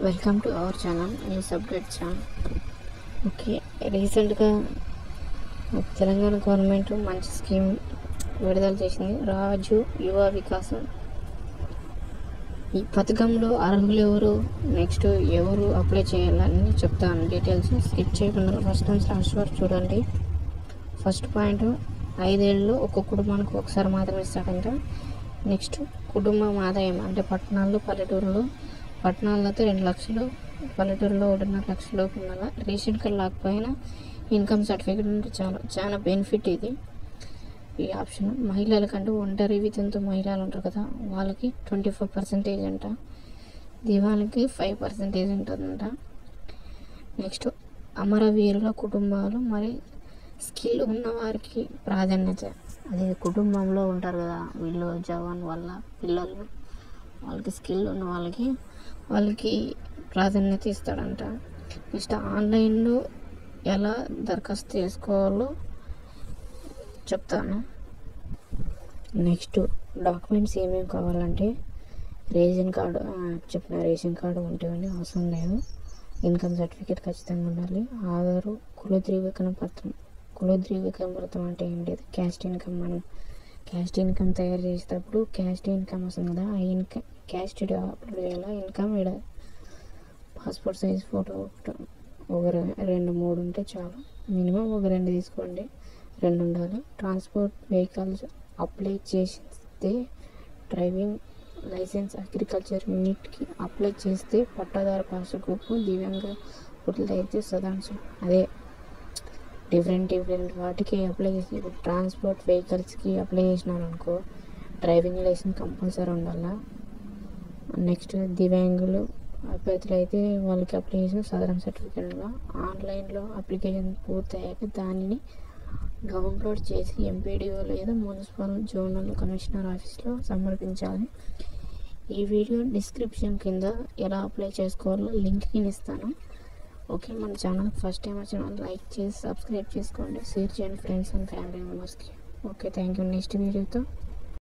Welcome to our channel news update channel. Okay, రీసెంట్గా Telangana government మంచి scheme విడుదల చేసింది, రాజు యువ వికాసం. ఈ పథకంలో అర్హులు ఎవరు, నెక్స్ట్ ఎవరు అప్లై చేయాలని చెప్తాను. డీటెయిల్స్ స్కిప్ చేయకుండా ఫస్ట్ నుంచి లాస్ట్ వరకు చూడండి. ఫస్ట్ పాయింట్, 5 ఏళ్ళలో ఒక్కొక్క కుటుంబానికి ఒకసారి మాత్రమే ఇస్తాడంట. నెక్స్ట్, కుటుంబం ఆదాయం అంటే పట్టణాల్లో పట్టణాల్లో అయితే 2 లక్షలు, పల్లెటూరులో 1.5 లక్షలు ఉండాలి. రేషన్ కార్డు లేకపోయినా ఇన్కమ్ సర్టిఫికేట్ ఉంటే చాలా బెనిఫిట్ ఇది. ఈ ఆప్షన్ మహిళలకంటూ ఒంటరి వితంతు మహిళలు ఉంటారు కదా, వాళ్ళకి 24% అంట, దివాళికి 5% ఉంటుందంట. నెక్స్ట్, అమరవీరుల కుటుంబాలు మరి స్కిల్ ఉన్న వారికి ప్రాధాన్యత. అదే కుటుంబంలో ఉంటారు కదా వీళ్ళు, జవాన్ వాళ్ళ పిల్లలు, వాళ్ళకి స్కిల్ ఉన్న వాళ్ళకి ప్రాధాన్యత ఇస్తాడంట. నెక్స్ట్, ఆన్లైన్లో ఎలా దరఖాస్తు చేసుకోవాలో చెప్తాను. నెక్స్ట్, డాక్యుమెంట్స్ ఏమేమి కావాలంటే రేషన్ కార్డు ఉంటే అవసరం లేదు. ఇన్కమ్ సర్టిఫికేట్ ఖచ్చితంగా ఉండాలి. ఆధారు, కుల ధృవీకరణ పత్రం అంటే ఏం లేదు, క్యాస్ట్ ఇన్కమ్. మనం క్యాస్ట్ ఇన్కమ్ తయారు చేసేటప్పుడు క్యాస్ట్ ఇన్కమ్ వస్తుంది కదా, ఆ ఇన్కమ్ క్యాస్ట్ అప్లోడ్ చేయాలి. ఇన్కమ్ ఇక్కడ పాస్పోర్ట్ సైజ్ ఫోటో ఒక 2-3 ఉంటే చాలు. మినిమం ఒక 2 తీసుకోండి, 2 ఉండాలి. ట్రాన్స్పోర్ట్ వెహికల్స్ అప్లై చేస్తే డ్రైవింగ్ లైసెన్స్, అగ్రికల్చర్ యూనిట్కి అప్లై చేస్తే పట్టాదారు పాస్బుక్, దివ్యాంగ అయితే సదాంశం. అదే డిఫరెంట్ వాటికి అప్లై చేసి, ఇప్పుడు ట్రాన్స్పోర్ట్ వెహికల్స్కి అప్లై చేసినారనుకో డ్రైవింగ్ లైసెన్స్ కంపల్సరీ ఉండాలా. నెక్స్ట్, దివ్యాంగులు అభ్యర్థులు అయితే వాళ్ళకి అప్లై చేసిన సాధారణ సర్టిఫికేట్. ఆన్లైన్లో అప్లికేషన్ పూర్తయ్యాక దానిని డౌన్లోడ్ చేసి ఎంపీడీఓ లేదా మున్సిపల్ జోనల్ కమిషనర్ ఆఫీస్లో సమర్పించాలి. ఈ వీడియో డిస్క్రిప్షన్ కింద ఎలా అప్లై చేసుకోవాలో లింక్ ఇస్తాను. ఓకే, మన ఛానల్ ఫస్ట్ టైం వచ్చిన లైక్ చేసి సబ్స్క్రైబ్ చేసుకోండి, షేర్ చేయండి ఫ్రెండ్స్ అండ్ ఫ్యామిలీ మెంబర్స్కి. Okay, thank you. నెక్స్ట్ వీడియోతో